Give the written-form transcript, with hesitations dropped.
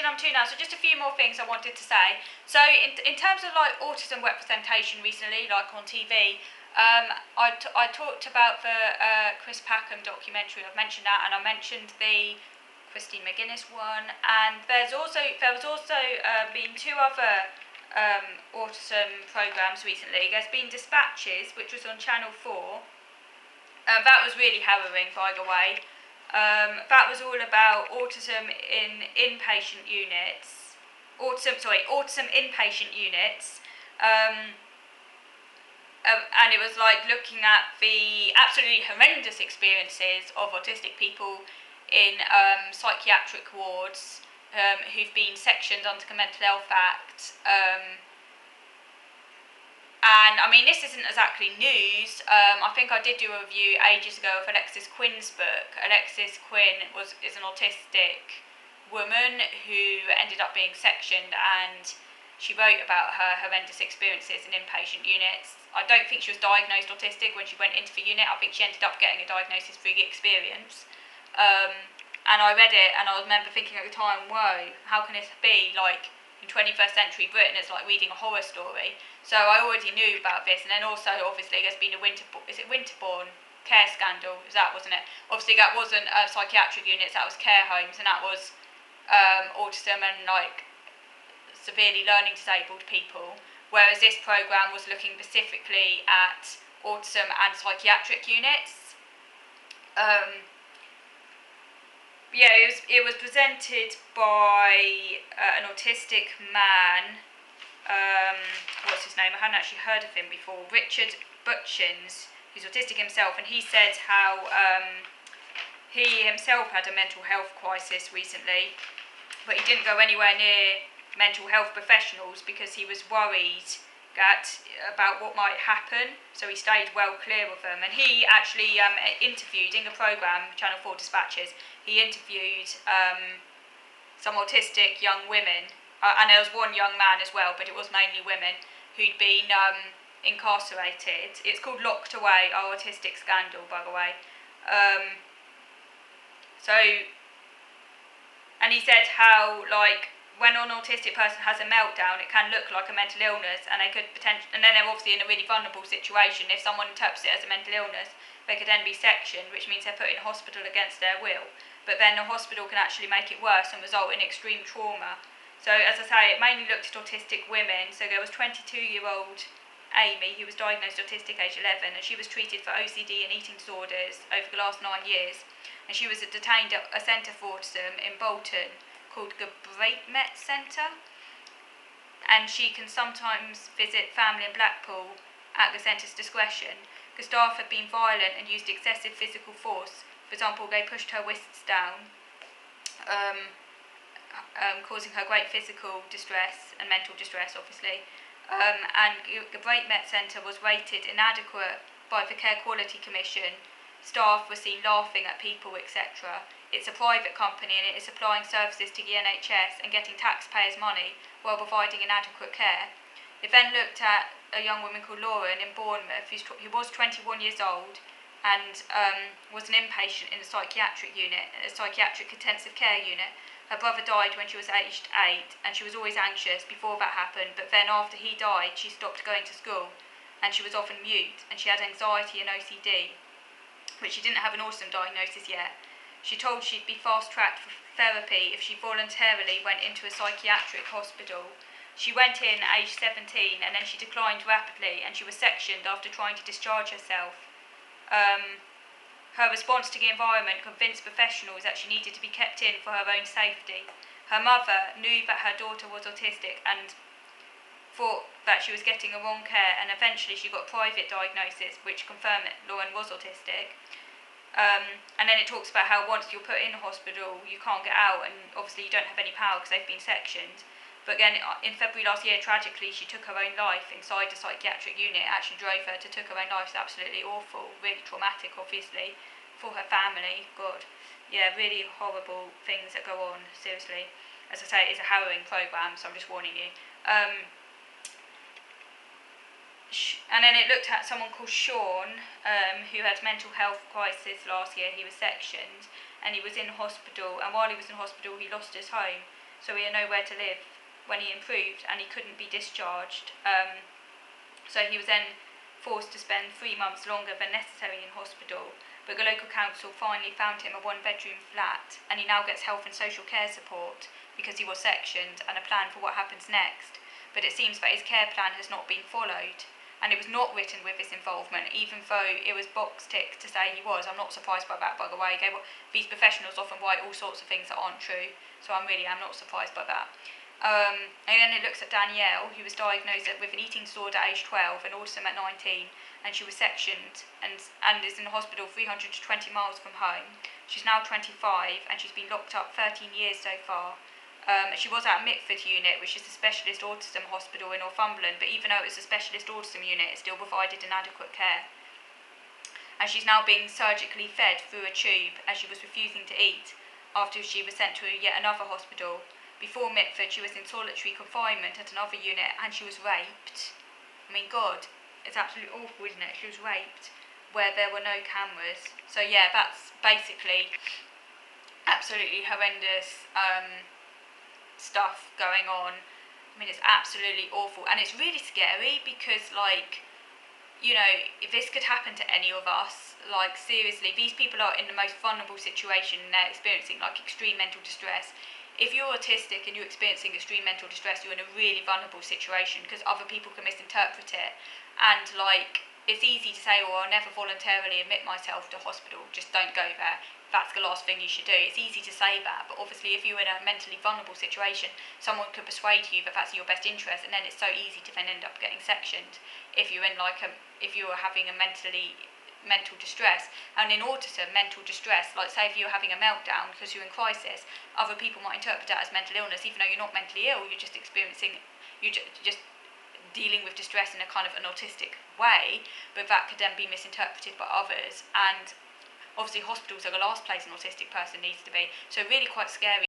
question number 2 now. So just a few more things I wanted to say. So in terms of like autism representation recently, like on TV, I talked about the Chris Packham documentary. I've mentioned that, and I mentioned the Christine McGuinness one, and there was also been 2 other autism programs recently. There's been Despatches, which was on Channel 4. That was really harrowing, by the way. That was all about autism in inpatient units. Autism inpatient units. And it was like looking at the absolutely horrendous experiences of autistic people in psychiatric wards who've been sectioned under the Mental Health Act. And I mean, this isn't exactly news. I think I did do a review ages ago of Alexis Quinn's book. Alexis Quinn is an autistic woman who ended up being sectioned, and she wrote about her horrendous experiences in inpatient units. I don't think she was diagnosed autistic when she went into the unit. I think she ended up getting a diagnosis through the experience. And I read it, and I remember thinking at the time, whoa, how can this be? Like, in 21st century Britain, it's like reading a horror story. So I already knew about this, and then also obviously there's been a Winterbourne care scandal? Wasn't it? Obviously that wasn't psychiatric units, that was care homes, and that was autism and like severely learning disabled people. Whereas this programme was looking specifically at autism and psychiatric units. It was presented by an autistic man. What's his name? I hadn't actually heard of him before. Richard Butchins, who's autistic himself, and he said how he himself had a mental health crisis recently, but he didn't go anywhere near mental health professionals because he was worried about what might happen, so he stayed well clear of them. And he actually interviewed in the programme Channel 4 Despatches, he interviewed some autistic young women, and there was one young man as well, but it was mainly women, who'd been incarcerated. It's called Locked Away, Our Autistic Scandal, by the way. And he said how, like, when an autistic person has a meltdown, it can look like a mental illness, and they could and then they're obviously in a really vulnerable situation. If someone interprets it as a mental illness, they could then be sectioned, which means they're put in hospital against their will. But then the hospital can actually make it worse and result in extreme trauma. So, as I say, it mainly looked at autistic women. So there was 22-year-old Amy, who was diagnosed autistic age 11, and she was treated for OCD and eating disorders over the last 9 years. And she was detained at a centre for autism in Bolton called the Great Met Centre. And she can sometimes visit family in Blackpool at the centre's discretion. The staff had been violent and used excessive physical force. For example, they pushed her wrists down, causing her great physical distress and mental distress, obviously. And the Great Met Centre was rated inadequate by the Care Quality Commission. Staff were seen laughing at people, etc. It's a private company and it is supplying services to the NHS and getting taxpayers' money while providing inadequate care. It then looked at a young woman called Lauren in Bournemouth, who was 21 years old and was an inpatient in a psychiatric unit, a psychiatric intensive care unit. Her brother died when she was aged 8, and she was always anxious before that happened, but then after he died, she stopped going to school, and she was often mute, and she had anxiety and OCD, but she didn't have an autism diagnosis yet. She told she'd be fast-tracked for therapy if she voluntarily went into a psychiatric hospital. She went in aged 17, and then she declined rapidly, and she was sectioned after trying to discharge herself. Her response to the environment convinced professionals that she needed to be kept in for her own safety. Her mother knew that her daughter was autistic and thought that she was getting the wrong care, and eventually she got a private diagnosis which confirmed that Lauren was autistic. And then it talks about how once you're put in hospital, you can't get out, and obviously you don't have any power because they've been sectioned. But then in February last year, tragically, she took her own life inside a psychiatric unit. It actually drove her to take her own life. It's absolutely awful, really traumatic, obviously, for her family. God, yeah, really horrible things that go on, seriously. As I say, it's a harrowing programme, so I'm just warning you. And then it looked at someone called Sean, who had mental health crisis last year. He was sectioned, and he was in hospital, and while he was in hospital, he lost his home. so he had nowhere to live when he improved, and he couldn't be discharged. So he was then forced to spend 3 months longer than necessary in hospital, but the local council finally found him a 1-bedroom flat, and he now gets health and social care support because he was sectioned, and a plan for what happens next. But it seems that his care plan has not been followed, and it was not written with his involvement, even though it was box ticked to say he was. I'm not surprised by that, by the way. These professionals often write all sorts of things that aren't true, so I'm not surprised by that. And then it looks at Danielle, who was diagnosed with an eating disorder at age 12 and autism at 19, and she was sectioned and is in the hospital 320 miles from home. She's now 25, and she's been locked up 13 years so far. She was at a Mitford unit, which is a specialist autism hospital in Northumberland, but even though it was a specialist autism unit, it still provided inadequate care. And she's now being surgically fed through a tube as she was refusing to eat after she was sent to yet another hospital. Before Mitford, she was in solitary confinement at another unit, and she was raped. I mean, God, it's absolutely awful, isn't it? She was raped where there were no cameras. So yeah, that's basically absolutely horrendous stuff going on. I mean, it's absolutely awful, and it's really scary because, like, you know, if this could happen to any of us, like, seriously, these people are in the most vulnerable situation, and they're experiencing, like, extreme mental distress. If you're autistic and you're experiencing extreme mental distress, you're in a really vulnerable situation because other people can misinterpret it. And, like, it's easy to say, oh, I'll never voluntarily admit myself to hospital, just don't go there. That's the last thing you should do. It's easy to say that, but obviously if you're in a mentally vulnerable situation, someone could persuade you that that's in your best interest, and then it's so easy to then end up getting sectioned if you're in, like, if you're having a mental distress. And in autism, mental distress, like, say if you're having a meltdown because you're in crisis, other people might interpret that as mental illness, even though you're not mentally ill. You're just experiencing, just dealing with distress in a kind of an autistic way, but that could then be misinterpreted by others. And obviously hospitals are the last place an autistic person needs to be, so really quite scary.